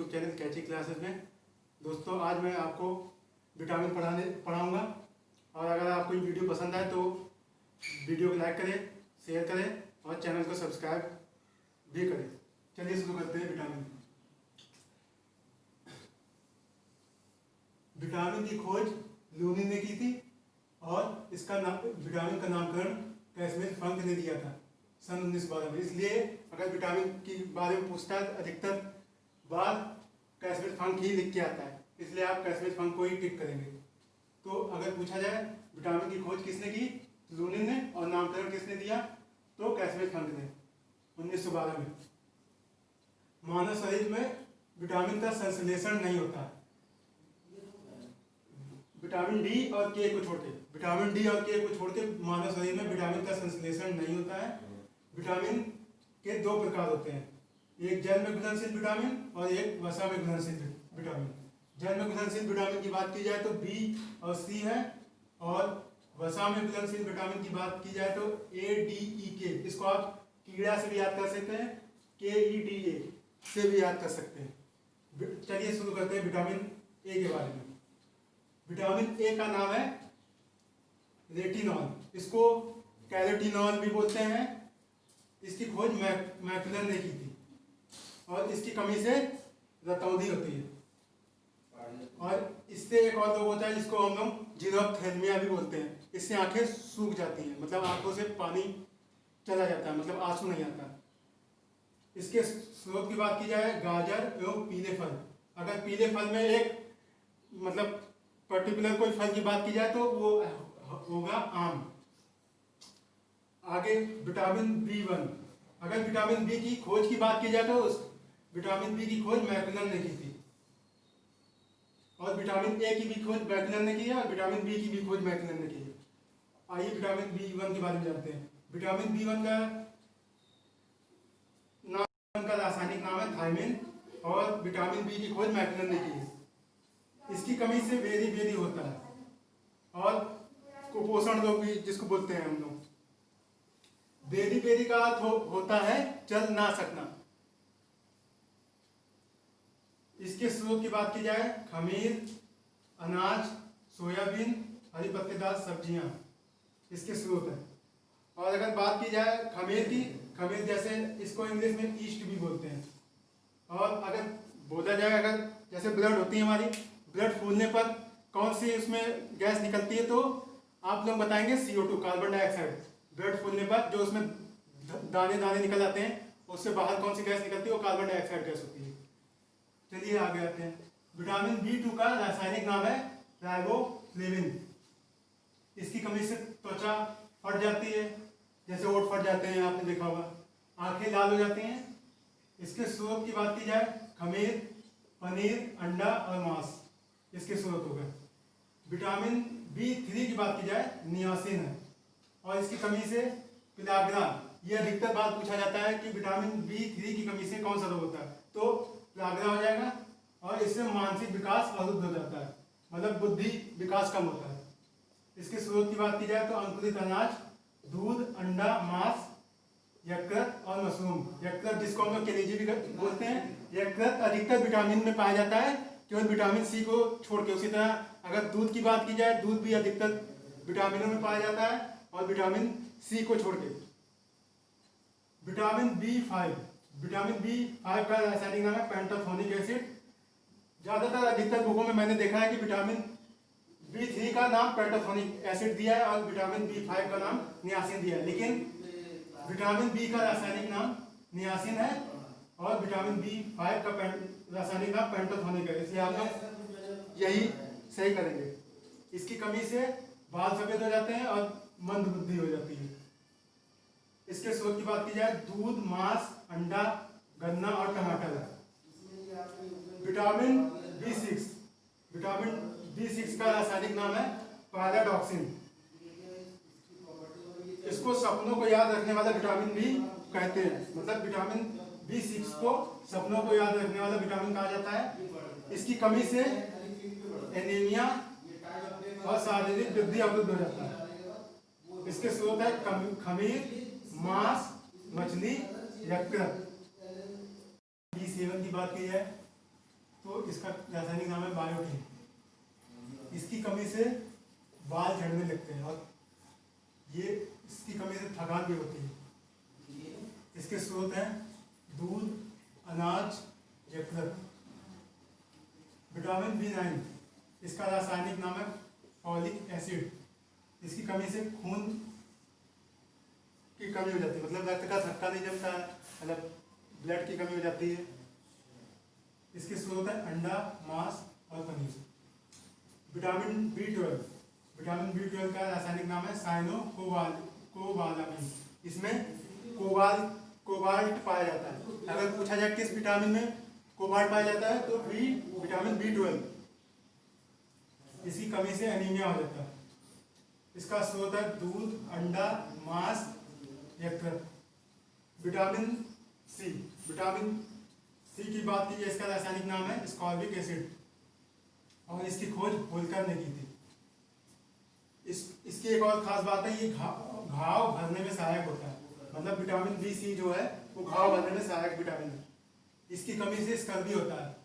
YouTube channel कैची classes में। दोस्तों आज मैं आपको विटामिन पढ़ाऊँगा और अगर आपको ये वीडियो पसंद आए तो वीडियो को लाइक करें, शेयर करें और चैनल को सब्सक्राइब भी करें। चलिए शुरू करते हैं। विटामिन की खोज लूनी ने की थी और इसका नाम विटामिन का नामकरण कैसमिन फंक ने दिया था सन 1912 में। इसलिए अगर विटामिन के बारे में पूछता है अधिकतर बार कैसमिन फंक ही लिख के आता है, इसलिए आप कैसमिन फंक को ही टिक करेंगे। तो अगर पूछा जाए विटामिन की खोज किसने की, लूनी ने, और नामकरण किसने दिया, तो कैसमिन फंक ने 1912 में। मानव शरीर में विटामिन का संश्लेषण नहीं होता। विटामिन डी और के को छोड़ के मानव शरीर में विटामिन का संश्लेषण नहीं होता है। विटामिन के दो प्रकार होते हैं, एक जल में घुलनशील विटामिन और एक वसा में घुलनशील विटामिन। जल में घुलनशील विटामिन की बात की जाए तो बी और सी है, और वसा में घुलनशील विटामिन की बात की जाए तो ए डी ई के। इसको आप कीड़ा से भी याद कर सकते हैं, के ई डी ए से भी याद कर सकते हैं। चलिए शुरू करते हैं विटामिन ए के बारे में। विटामिन ए का नाम है रेटिनॉल, इसको कैरोटीनॉल भी बोलते हैं। इसकी खोज मैकुलर ने की थी और इसकी कमी से रतौंधी होती है। और इससे एक और रोग होता है जिसको हम लोग जीरोप्थेल्मिया भी बोलते हैं। इससे आंखें सूख जाती हैं, मतलब आंखों से पानी चला जाता है, मतलब आंसू नहीं आता। इसके स्रोत की बात की जाए गाजर एवं पीले फल। अगर पीले फल में एक मतलब पर्टिकुलर कोई फल की बात की जाए तो वो होगा आम। आगे विटामिन बी1। अगर विटामिन बी की खोज की बात की जाए तो विटामिन बी की खोज मैकुलर ने की थी, और विटामिन ए की भी खोज मैकुलर ने की है और विटामिन बी की भी खोज मैकुलर ने की है। आइए विटामिन बी1 के बारे में जानते हैं। विटामिन बी1 का रासायनिक नाम है थायमिन, और विटामिन बी की खोज मैकुलर ने की है। इसकी कमी से बेरी होता है और कुपोषण रोग भी जिसको बोलते हैं हम लोग। बेरी का अर्थ होता है चल ना सकना। इसके स्रोत की बात की जाए खमीर, अनाज, सोयाबीन, हरी पत्तेदार सब्जियां इसके स्रोत है। और अगर बात की जाए खमीर की, खमीर जैसे इसको इंग्लिश में ईस्ट भी बोलते हैं। और अगर बोला जाए अगर जैसे ब्लड होती है हमारी, ब्लड फूलने पर कौन सी उसमें गैस निकलती है, तो आप लोग बताएंगे CO2, कार्बन डाइऑक्साइड। ब्लड फूलने पर जो उसमें दाने दाने निकल आते हैं, उससे बाहर कौन सी गैस निकलती है, वो कार्बन डाइऑक्साइड गैस होती है। चलिए आगे आते हैं। विटामिन बी2 का रासायनिक नाम है राइबोफ्लेविन। इसकी कमी से त्वचा फट जाती है, जैसे ओठ फट जाते हैं, आपने देखा होगा। आंखें लाल हो जाती हैं। इसके स्रोत की बात की जाए खमीर, पनीर, अंडा और मांस इसके स्रोत हो गए। विटामिन बी3 की बात की जाए नियासिन है, और इसकी कमी से पिलाग्रा। ये अधिकतर बात पूछा जाता है कि विटामिन बी3 की कमी से कौन सा रोग होता है, तो पिलाग्रा हो जाएगा। और इससे मानसिक विकास अवरुद्ध हो जाता है, मतलब बुद्धि विकास कम होता है। इसके स्रोत की बात की जाए तो अंकुरित अनाज, दूध, अंडा, मांस, यकृत और मशरूम। यकृत जिसको हम लोग केलेजी भी बोलते हैं, यकृत अधिकतर विटामिन में पाया जाता है, केवल विटामिन सी को छोड़ के। उसी तरह अगर दूध की बात की जाए, दूध भी अधिकतर विटामिनों में पाया जाता है और विटामिन सी को छोड़ के। विटामिन बी5 का रासायनिक नाम है पेंटाथोनिक एसिड। ज्यादातर अधिकतर बुकों में मैंने देखा है कि विटामिन बी3 का नाम पेंटाथोनिक एसिड दिया है और विटामिन बी5 का नाम नियासिन दिया है, लेकिन विटामिन बी का रासायनिक नाम नियासिन है और विटामिन बी5 का रासायनिक नाम पेंटाथोनिक है, इसलिए आप लोग यही सही करेंगे। इसकी कमी से बाल सफेद हो जाते हैं और मंद बुद्धि हो जाती है। इसके स्रोत की बात की जाए दूध, मांस, अंडा, गन्ना और टमाटर है। विटामिन बी6 का रासायनिक नाम है पैराडॉक्सिन। इसको सपनों को याद रखने वाला विटामिन भी कहते हैं, मतलब विटामिन बी6 को सपनों को याद रखने वाला विटामिन कहा जाता है। इसकी कमी से एनीमिया और शारीरिक वृद्धि अवरुद्ध हो जाता है। इसके स्रोत है खमीर, मांस, मछली, यकृत। B7 की बात की जाए तो इसका रासायनिक नाम है बायोटीन। इसकी कमी से बाल झड़ने लगते हैं और ये इसकी कमी से थकान भी होती है। इसके स्रोत हैं दूध, अनाज, यकृत। विटामिन B9, इसका रासायनिक नाम है फॉलिक एसिड। इसकी कमी से खून की कमी हो जाती है, मतलब रक्त का थक्का नहीं जमता है, मतलब ब्लड की कमी हो जाती है। इसके स्रोत है अंडा, मांस और पनीर। विटामिन B12 का रासायनिक नाम है कोबालामिन। इसमें कोबाल्ट पाया जाता है। अगर पूछा जाए किस विटामिन में कोबाल्ट पाया जाता है तो विटामिन B12। इसकी कमी से एनीमिया हो जाता है। इसका स्रोत है दूध, अंडा, मांस, यकृत। विटामिन सी की बात कीजिए, इसका रासायनिक नाम है स्कॉर्बिक एसिड और इसकी खोज होल्कर ने की थी। इसकी एक और खास बात है, ये घाव भरने में सहायक होता है। मतलब विटामिन B जो है वो घाव भरने में सहायक विटामिन है। इसकी कमी से स्कर्वी होता है।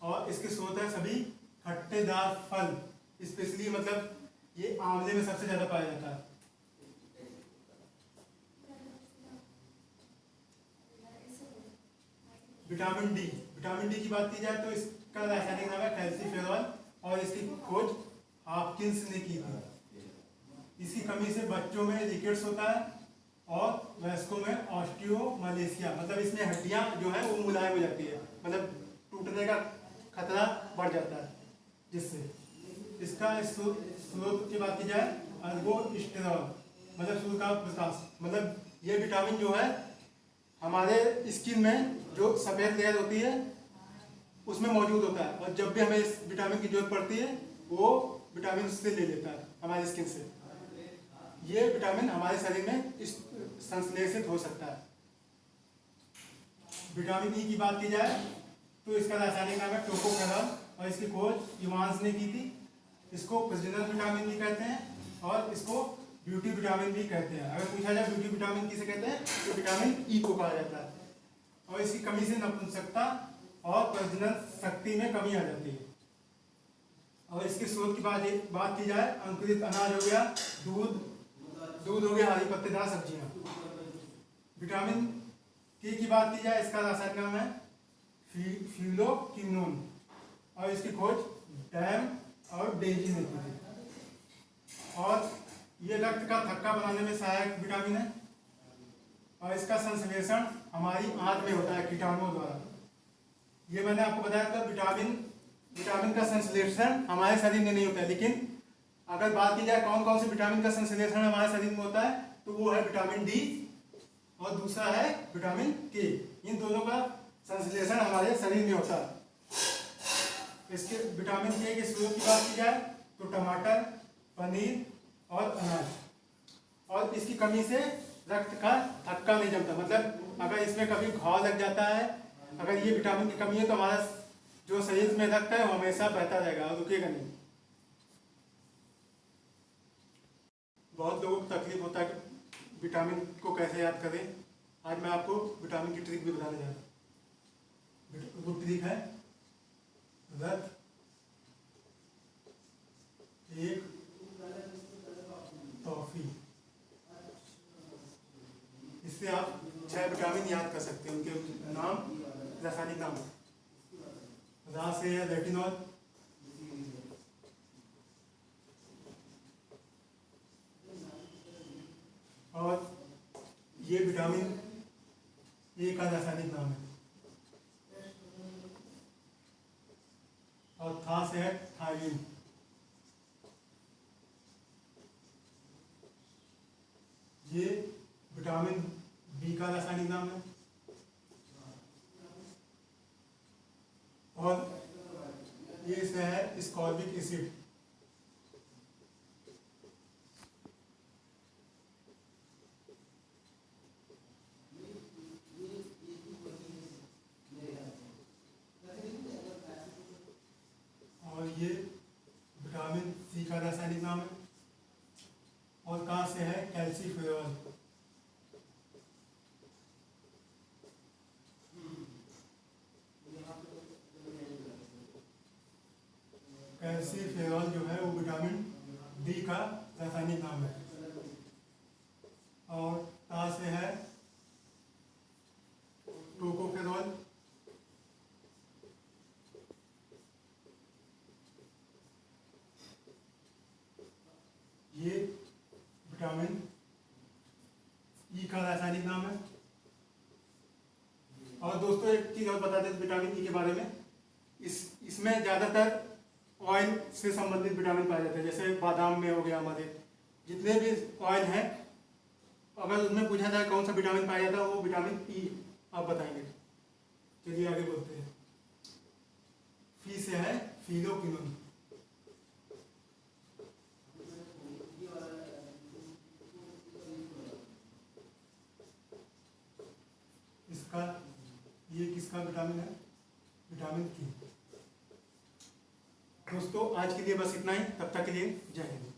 और इसके स्रोत है सभी खट्टेदार फल, स्पेशली मतलब ये आंवले में सबसे ज्यादा पाया जाता है। विटामिन डी की बात की जाए तो इसका रासायनिक नाम है कैल्सीफेरॉल और इसकी खोज हॉपकिंस ने की थी। इसकी कमी से बच्चों में रिकेट्स होता है और वयस्कों में ऑस्टियोमलेशिया, मतलब इसमें हड्डियां जो है वो मुलायम हो जाती है, मतलब टूटने का खतरा बढ़ जाता है जिससे। इसका स्रोत की बात की जाए अल्गोस्टेरॉल, मतलब सूर्य का प्रकाश, मतलब ये विटामिन जो है हमारे स्किन में जो सफ़ेद लेयर होती है उसमें मौजूद होता है और जब भी हमें इस विटामिन की जरूरत पड़ती है वो विटामिन उससे ले लेता है हमारे स्किन से। ये विटामिन हमारे शरीर में संश्लेषित हो सकता है। विटामिन ई की बात की जाए तो इसका रासायनिक नाम है टोकोफेरॉल और इसकी खोज इवांस ने की थी। इसको प्रेसिडेंस विटामिन भी कहते हैं और इसको ब्यूटी विटामिन भी कहते हैं। अगर पूछा जाए ब्यूटी विटामिन किसे कहते हैं तो विटामिन ई को कहा जाता है। और इसकी कमी से नपुंसकता और प्रजनन शक्ति में कमी आ जाती है। और इसके स्रोत की बात की जाए, अंकुरित अनाज हो गया, दूध हो गया, हरी पत्तेदार सब्जियां। विटामिन के की बात की जाए, इसका रासायनिक नाम है फ्यूलोक्विनोन और इसकी खोज डैम और डेजी ने की थी। और ये रक्त का थक्का बनाने में सहायक विटामिन है और इसका संश्लेषण हमारी आंत में होता है कीटाणुओं द्वारा। ये मैंने आपको बताया था, विटामिन का संश्लेषण हमारे शरीर में नहीं होता है, लेकिन अगर बात की जाए कौन कौन से विटामिन का संश्लेषण हमारे शरीर में होता है तो वो है विटामिन डी और दूसरा है विटामिन के। इन दोनों का संश्लेषण हमारे शरीर में होता है। इसके विटामिन के स्रोत की बात की जाए तो टमाटर, पनीर और अनाज। और इसकी कमी से रक्त का थक्का नहीं जमता, मतलब अगर इसमें कभी घाव लग जाता है, अगर ये विटामिन की कमी है तो हमारा जो शरीर में रक्त है वो हमेशा बहता रहेगा और रुकेगा नहीं। बहुत लोगों को तकलीफ होता है कि विटामिन को कैसे याद करें। आज मैं आपको विटामिन की ट्रिक भी बताने जा रहा हूँ। वो ट्रिक है रक्त एक टॉफी। इससे आप 6 विटामिन याद कर सकते हैं, उनके नाम, रासायनिक नाम। रा से है रेटिनॉल, और ये विटामिन ए का रासायनिक नाम है, और था से है थायमिन। ये विटामिन बी का रासायनिक नाम है, और ये से है स्कॉर्बिक एसिड। और ये विटामिन सी का रासायनिक नाम है, और कहाँ से है कैल्सीफेरॉल। कैल्सीफेरॉल जो है वो विटामिन डी का रासायनिक नाम है। और ता से है टोकोफेरॉल, ये विटामिन ई का रासायनिक नाम है। और दोस्तों एक चीज़ और बता दें विटामिन ई के बारे में, इसमें ज़्यादातर ऑयल से संबंधित विटामिन पाए जाते हैं, जैसे बादाम में हो गया, हमारे जितने भी ऑयल हैं, अगर उसमें पूछा जाए कौन सा विटामिन पाया जाता है वो विटामिन ई आप बताएंगे। चलिए आगे बोलते हैं। फी से है फिलोक्विनोन। इसका ये किसका विटामिन है? विटामिन की। दोस्तों आज के लिए बस इतना ही, तब तक के लिए जय हिंद।